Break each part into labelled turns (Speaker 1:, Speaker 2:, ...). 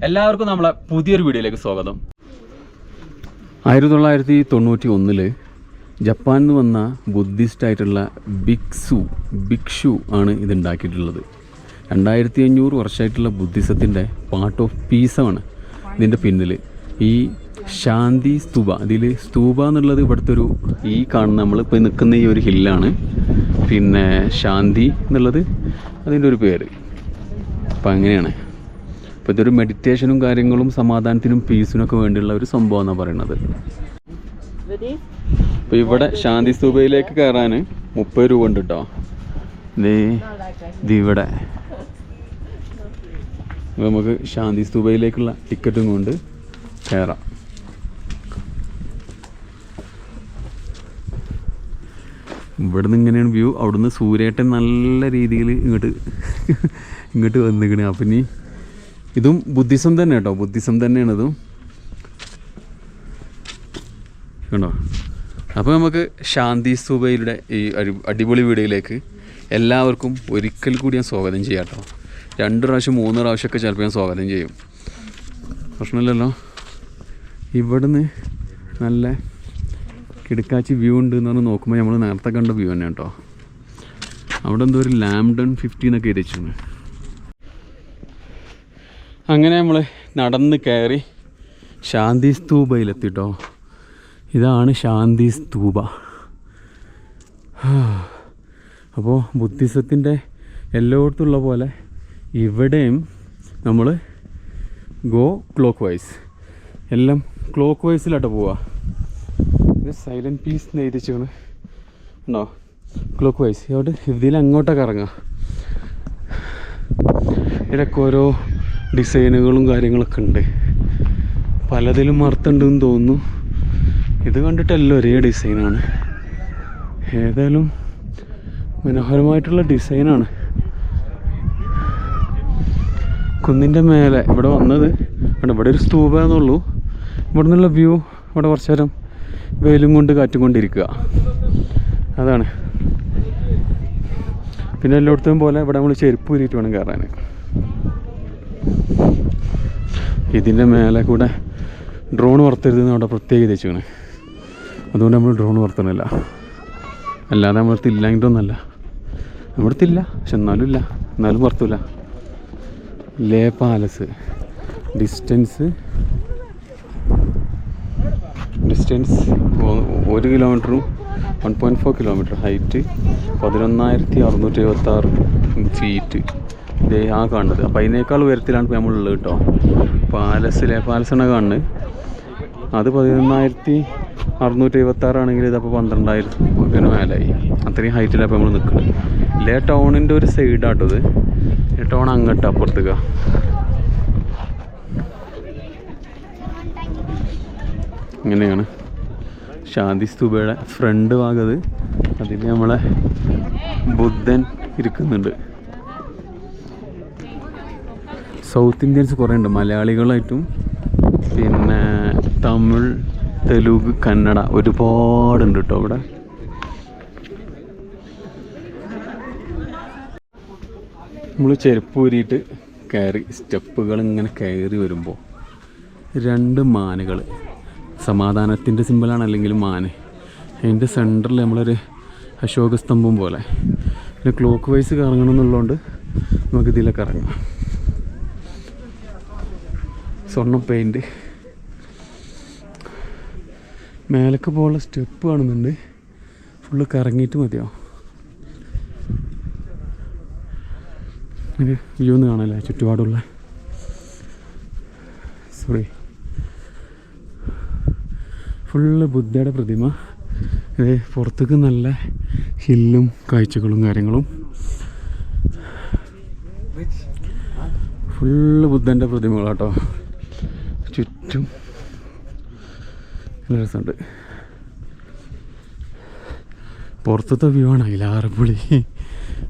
Speaker 1: എല്ലാവർക്കും നമ്മളെ പുതിയൊരു വീഡിയോയിലേക്ക് സ്വാഗതം. 1991 ജപ്പാനിൽ നിന്ന് വന്ന ബുദ്ധിസ്റ്റ് ആയിട്ടുള്ള ഭിക്ഷു ആണ് ഇതുണ്ടാക്കിയിട്ടുള്ളത്. 2500 വർഷമായിട്ടുള്ള ബുദ്ധിസത്തിൻ്റെ പാർട്ട് ഓഫ് പീസമാണ് ഇതിൻ്റെ പിന്നിൽ. ഈ ശാന്തി സ്തൂപ, ഇതിൽ സ്തൂപ എന്നുള്ളത് ഇവിടുത്തെ ഒരു ഈ കാണുന്ന നമ്മളിപ്പോൾ നിൽക്കുന്ന ഈ ഒരു ഹില്ലാണ്. പിന്നെ ശാന്തി എന്നുള്ളത് അതിൻ്റെ ഒരു പേര്. അപ്പം അങ്ങനെയാണ്. അപ്പോൾ ഇതൊരു മെഡിറ്റേഷനും കാര്യങ്ങളും സമാധാനത്തിനും പീസിനൊക്കെ വേണ്ടിയുള്ള ഒരു സംഭവം എന്നാണ് പറയുന്നത്. അപ്പോൾ ഇവിടെ ശാന്തി സ്തൂപയിലേക്ക് കയറാൻ 30 രൂപ ഉണ്ട് കേട്ടോ. ഇവിടെ നമുക്ക് ശാന്തി സ്തൂപയിലേക്കുള്ള ടിക്കറ്റും കൊണ്ട് കയറാം. ഇവിടുന്ന് ഇങ്ങനെയാണ് വ്യൂ. അവിടുന്ന് സൂര്യേട്ടൻ നല്ല രീതിയിൽ ഇങ്ങോട്ട് വന്നിക്കണേ. അപ്പം ഇനി ഇതും ബുദ്ധിസം തന്നെ കേട്ടോ, ബുദ്ധിസം തന്നെയാണ് ഇതും കണ്ടോ. അപ്പോൾ നമുക്ക് ശാന്തി സ്തൂപയുടെ ഈ അടിപൊളി വീഡിയോയിലേക്ക് എല്ലാവർക്കും ഒരിക്കൽ കൂടി ഞാൻ സ്വാഗതം ചെയ്യാം കേട്ടോ. 2 പ്രാവശ്യം 3 പ്രാവശ്യമൊക്കെ ചിലപ്പോൾ ഞാൻ സ്വാഗതം ചെയ്യും, പ്രശ്നമില്ലല്ലോ. ഇവിടുന്ന് നല്ല കിടക്കാച്ചി വ്യൂ ഉണ്ട് എന്ന് പറഞ്ഞ് നോക്കുമ്പോൾ നമ്മൾ നേരത്തെ കണ്ട വ്യൂ തന്നെ കേട്ടോ. അവിടെ എന്തോ ഒരു ലാംഡൺ 50 എന്നൊക്കെ എഴുതിച്ചിട്ടുണ്ട്. അങ്ങനെ നമ്മൾ നടന്ന് കയറി ശാന്തി സ്തൂപയിലെത്തിട്ടോ. ഇതാണ് ശാന്തി സ്തൂപ. അപ്പോൾ ബുദ്ധിസത്തിൻ്റെ എല്ലായിടത്തുള്ള പോലെ ഇവിടെയും നമ്മൾ ഗോ ക്ലോക്ക് വൈസ്, എല്ലാം ക്ലോക്ക് വൈസിലാട്ടോ പോവുക. ഇത് സൈലൻറ്റ് പീസ് എന്ന് എഴുതിച്ചാണ് ഉണ്ടോ, ക്ലോക്ക് വൈസ്. അവിടെ ഇതിൽ അങ്ങോട്ടൊക്കെ ഇറങ്ങുക. ഇതിലൊക്കെ ഓരോ ഡിസൈനുകളും കാര്യങ്ങളൊക്കെ ഉണ്ട്. പലതിലും അർത്ഥമുണ്ടെന്ന് തോന്നുന്നു. ഇത് കണ്ടിട്ടെല്ലാം ഒരേ ഡിസൈനാണ്. ഏതായാലും മനോഹരമായിട്ടുള്ള ഡിസൈനാണ്. കുന്നിൻ്റെ മേലെ ഇവിടെ വന്നത് ഇവിടെ ഒരു സ്തൂപ എന്നുള്ളൂ. ഇവിടെ നിന്നുള്ള വ്യൂ ഇവിടെ കുറച്ച് നേരം വെയിലും കൊണ്ട് കാറ്റും കൊണ്ടിരിക്കുക, അതാണ്. പിന്നെ എല്ലായിടത്തും പോലെ ഇവിടെ നമ്മൾ ചെരുപ്പ് ഊരിയിട്ട് വേണം കയറാൻ. ഇതിൻ്റെ മേലെ കൂടെ ഡ്രോൺ വറുത്തരുതെന്ന് അവിടെ പ്രത്യേകം വെച്ചാണ്. അതുകൊണ്ട് നമ്മൾ ഡ്രോൺ വറുത്തണില്ല. അല്ലാതെ നമ്മളടുത്ത് ഇല്ലായിട്ടൊന്നല്ല, നമ്മളടുത്തില്ല, പക്ഷെ എന്നാലും ഇല്ല, എന്നാലും വറുത്തില്ല. ലേ പാലസ് ഡിസ്റ്റൻസ് 1 കിലോമീറ്ററും 1.4 കിലോമീറ്റർ, ഹൈറ്റ് 11,676 ഫീറ്റ്. ഇതേ ആ കാണുന്നത്. അപ്പം അതിനേക്കാൾ ഉയരത്തിലാണ് ഇപ്പോൾ നമ്മളുള്ളത് കേട്ടോ. ലേ പാലസാണ് കാണുന്നത്. അത് 11,676 ആണെങ്കിൽ ഇതപ്പോൾ 12,000 മേലായി. അത്രയും ഹൈറ്റിലാണ് ഇപ്പോൾ നമ്മൾ നിൽക്കുന്നത്. ലേ ടൗണിൻ്റെ ഒരു സൈഡാട്ടോ ഇത്. ലേ ടൗൺ അങ്ങോട്ട് അപ്പുറത്തേക്ക്. ഇങ്ങനെയാണ് ശാന്തി സ്തൂപയുടെ ഫ്രണ്ട് ഭാഗത്ത്. അതിൽ നമ്മളെ ബുദ്ധൻ ഇരിക്കുന്നുണ്ട്. സൗത്ത് ഇന്ത്യൻസ് കുറേ ഉണ്ട്, മലയാളികളായിട്ടും പിന്നെ തമിഴ്, തെലുങ്ക്, കന്നഡ ഒരുപാടുണ്ട് കേട്ടോ ഇവിടെ. നമ്മൾ ചെരുപ്പ് ഊരിയിട്ട് കയറി സ്റ്റെപ്പുകൾ ഇങ്ങനെ കയറി വരുമ്പോൾ 2 മാനുകൾ, സമാധാനത്തിൻ്റെ സിമ്പിളാണ് അല്ലെങ്കിൽ മാന്. അതിൻ്റെ സെൻറ്ററിൽ നമ്മളൊരു അശോക സ്തംഭം പോലെ. പിന്നെ ക്ലോക്ക് വൈസ് കറങ്ങണം എന്നുള്ളതുകൊണ്ട് നമുക്കിതിലൊക്കെ ഇറങ്ങാം. സ്വർണ്ണ പെയിൻറ്റ് മേലക്ക് പോലുള്ള സ്റ്റെപ്പ് കാണുന്നുണ്ട്. ഫുള്ള് കറങ്ങിയിട്ട് മതിയോ. ഒരു വ്യൂ ഒന്നും കാണാല്ലേ ചുറ്റുപാടുള്ള. സോറി, ഫുള്ള് ബുദ്ധയുടെ പ്രതിമ. ഇത് പുറത്തേക്ക് നല്ല ഹില്ലും കാഴ്ചകളും കാര്യങ്ങളും. ഫുള്ള് ബുദ്ധൻ്റെ പ്രതിമകളാട്ടോ ചുറ്റും. നല്ല രസമുണ്ട്. പുറത്തത്തെ വ്യൂ ആണ് അതിലാറപ്പൊളി.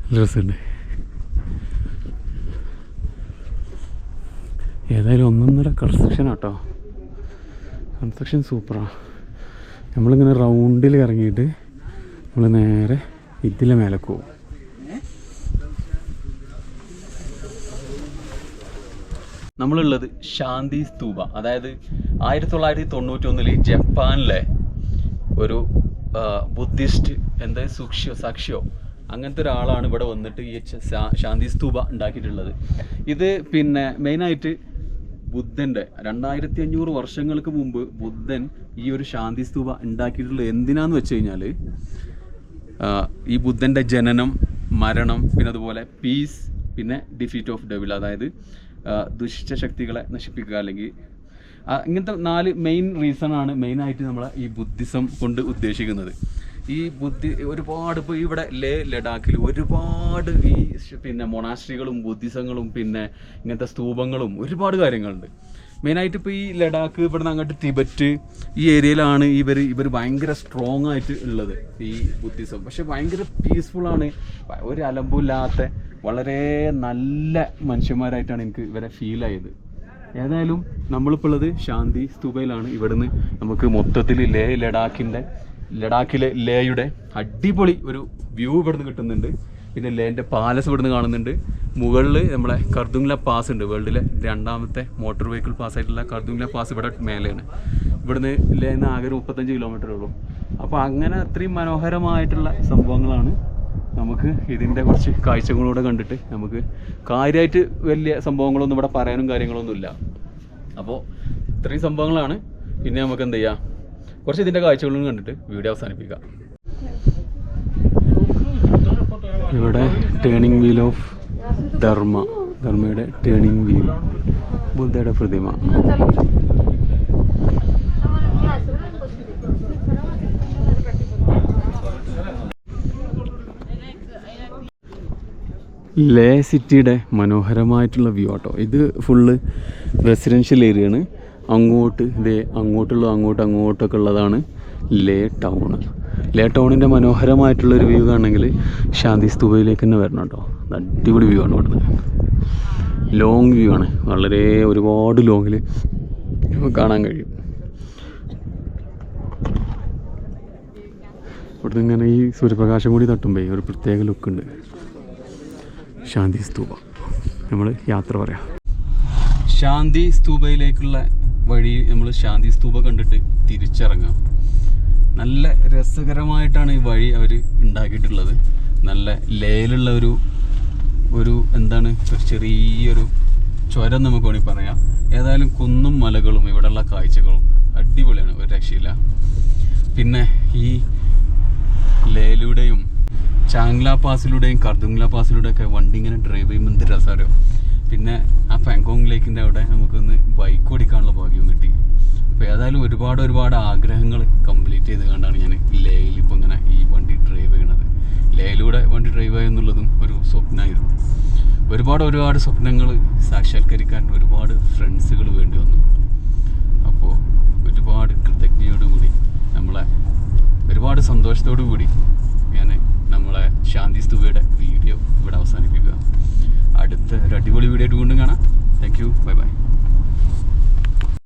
Speaker 1: നല്ല രസമുണ്ട്. ഏതായാലും 1.5 കൺസ്ട്രക്ഷനാട്ടോ. കൺസ്ട്രക്ഷൻ സൂപ്പറാണ്. നമ്മളിങ്ങനെ റൗണ്ടിൽ ഇറങ്ങിയിട്ട് നമ്മൾ നേരെ ഇതിലെ മേലേക്ക് പോകും. നമ്മളുള്ളത് ശാന്തി സ്തൂപ. അതായത് 1991 ജപ്പാനിലെ ഒരു ബുദ്ധിസ്റ്റ് എന്താ സാക്ഷ്യോ അങ്ങനത്തെ ഒരാളാണ് ഇവിടെ വന്നിട്ട് ഈ ശാന്തി സ്തൂപ ഉണ്ടാക്കിയിട്ടുള്ളത്. ഇത് പിന്നെ മെയിനായിട്ട് ബുദ്ധൻ്റെ 2500 വർഷങ്ങൾക്ക് മുമ്പ് ബുദ്ധൻ ഈ ഒരു ശാന്തി സ്തൂപ ഉണ്ടാക്കിയിട്ടുള്ളത് എന്തിനാന്ന് വെച്ച് കഴിഞ്ഞാൽ ഈ ബുദ്ധൻ്റെ ജനനം, മരണം, പിന്നെ അതുപോലെ പീസ്, പിന്നെ ഡിഫീറ്റ് ഓഫ് ഡെവിൾ, അതായത് ദുഷ്ടശക്തികളെ നശിപ്പിക്കുക, അല്ലെങ്കിൽ ഇങ്ങനത്തെ 4 മെയിൻ റീസണാണ് മെയിനായിട്ട് നമ്മളെ ഈ ബുദ്ധിസം കൊണ്ട് ഉദ്ദേശിക്കുന്നത്. ഈ ഒരുപാട് ഇപ്പോൾ ഇവിടെ ലഡാക്കിൽ ഒരുപാട് ഈ പിന്നെ മൊണാസ്ട്രികളും ബുദ്ധിസങ്ങളും പിന്നെ ഇങ്ങനത്തെ സ്തൂപങ്ങളും ഒരുപാട് കാര്യങ്ങളുണ്ട്. മെയിനായിട്ട് ഇപ്പോൾ ഈ ലഡാക്ക് ഇവിടെ നിന്ന് അങ്ങോട്ട് ടിബറ്റ് ഈ ഏരിയയിലാണ് ഇവർ ഭയങ്കര സ്ട്രോങ് ആയിട്ട് ഉള്ളത് ഈ ബുദ്ധിസം. പക്ഷെ ഭയങ്കര പീസ്ഫുള്ളാണ്, ഒരു അലമ്പുമില്ലാത്ത വളരെ നല്ല മനുഷ്യന്മാരായിട്ടാണ് എനിക്ക് ഇവരെ ഫീൽ ആയത്. ഏതായാലും നമ്മളിപ്പോൾ ഉള്ളത് ശാന്തി സ്തൂപയിലാണ്. ഇവിടുന്ന് നമുക്ക് മൊത്തത്തിൽ ലഡാക്കിലെ ലേയുടെ അടിപൊളി ഒരു വ്യൂ ഇവിടുന്ന് കിട്ടുന്നുണ്ട്. പിന്നെ ലേൻ്റെ പാലസ് ഇവിടുന്ന് കാണുന്നുണ്ട്. മുകളിൽ നമ്മളെ കർദുങ്ല പാസ് ഉണ്ട്, വേൾഡിലെ 2ാമത്തെ മോട്ടോർ വെഹിക്കിൾ പാസ്സായിട്ടുള്ള കർദുങ്ല പാസ് ഇവിടെ മേലെയാണ്. ഇവിടുന്ന് ലേന്ന് ആകെ 35 കിലോമീറ്ററേ ഉള്ളൂ. അപ്പോൾ അങ്ങനെ അത്രയും മനോഹരമായിട്ടുള്ള സംഭവങ്ങളാണ്. നമുക്ക് ഇതിൻ്റെ കുറച്ച് കാഴ്ചകളൂടെ കണ്ടിട്ട് നമുക്ക് കാര്യമായിട്ട് വലിയ സംഭവങ്ങളൊന്നും ഇവിടെ പറയാനും കാര്യങ്ങളൊന്നുമില്ല. അപ്പോൾ ഇത്രയും സംഭവങ്ങളാണ്. പിന്നെ നമുക്ക് എന്ത് ചെയ്യാം, കുറച്ച് ഇതിൻ്റെ കാഴ്ചകളും കണ്ടിട്ട് വീഡിയോ അവസാനിപ്പിക്കാം. ഇവിടെ ടേണിംഗ് വീൽ ഓഫ് ധർമ്മയുടെ ടേണിംഗ് വീൽ, ബുദ്ധയുടെ പ്രതിമ. ലേ സിറ്റിയുടെ മനോഹരമായിട്ടുള്ള വ്യൂ ആട്ടോ. ഇത് ഫുള്ള് റെസിഡൻഷ്യൽ ഏരിയയാണ്. അങ്ങോട്ടൊക്കെ ഉള്ളതാണ് ലേ ടൗൺ. ലേ ടൗണിൻ്റെ മനോഹരമായിട്ടുള്ളൊരു വ്യൂ കാണണമെങ്കിൽ ശാന്തി സ്തൂപയിലേക്ക് തന്നെ വരണം കേട്ടോ. അടിപൊളി വ്യൂ ആണ് ഇവിടുന്ന്. ലോങ് വ്യൂ ആണ്, വളരെ ഒരുപാട് ലോങ്ങിൽ കാണാൻ കഴിയും. ഇവിടുന്ന് ഇങ്ങനെ ഈ സൂര്യപ്രകാശം കൂടി തട്ടുമ്പോൾ ഒരു പ്രത്യേക ലുക്കുണ്ട്. ശാന്തി സ്തൂപ നമ്മൾ യാത്ര പറയാം. ശാന്തി സ്തൂപയിലേക്കുള്ള വഴി നമ്മൾ ശാന്തി സ്തൂപ കണ്ടിട്ട് തിരിച്ചിറങ്ങാം. നല്ല രസകരമായിട്ടാണ് ഈ വഴി അവർ ഉണ്ടാക്കിയിട്ടുള്ളത്. നല്ല ലേയിലുള്ള ഒരു എന്താണ് ചെറിയൊരു ചുരം നമുക്ക് വേണമെങ്കിൽ പറയാം. ഏതായാലും കുന്നും മലകളും ഇവിടെയുള്ള കാഴ്ചകളും അടിപൊളിയാണ്, ഒരു രക്ഷയില്ല. പിന്നെ ഈ ലേയിലൂടെയും ചാങ്ല പാസിലൂടെയും കർദുങ്ല പാസിലൂടെയൊക്കെ വണ്ടി ഇങ്ങനെ ഡ്രൈവ് ചെയ്യുമ്പോൾ എന്ത് രസമറിയോ. പിന്നെ ആ പാങ്കോങ് ലേക്കിൻ്റെ അവിടെ നമുക്കൊന്ന് ബൈക്ക് ഓടിക്കാനുള്ള ഭാഗ്യം കിട്ടി. അപ്പോൾ ഏതായാലും ഒരുപാട് ആഗ്രഹങ്ങൾ കംപ്ലീറ്റ് ചെയ്ത് കണ്ടാണ് ഞാൻ ലേയിൽ ഇപ്പോൾ ഇങ്ങനെ ഈ വണ്ടി ഡ്രൈവ് ചെയ്യണത്. ലേയിലൂടെ വണ്ടി ഡ്രൈവ് ചെയ്യുക എന്നുള്ളതും ഒരു സ്വപ്നമായിരുന്നു. ഒരുപാട് സ്വപ്നങ്ങൾ സാക്ഷാത്കരിക്കാൻ ഒരുപാട് ഫ്രണ്ട്സുകൾ വേണ്ടി വന്നു. അപ്പോൾ ഒരുപാട് കൃതജ്ഞതയോടുകൂടി ഒരുപാട് സന്തോഷത്തോടു കൂടി ഞാൻ നമ്മളെ ശാന്തി സ്തൂപയുടെ വീഡിയോ ഇവിടെ അവസാനിപ്പിക്കുക. അടുത്ത ഒരു അടിപൊളി വീഡിയോ ആയിട്ട് വീണ്ടും കാണാം. Thank you, bye bye.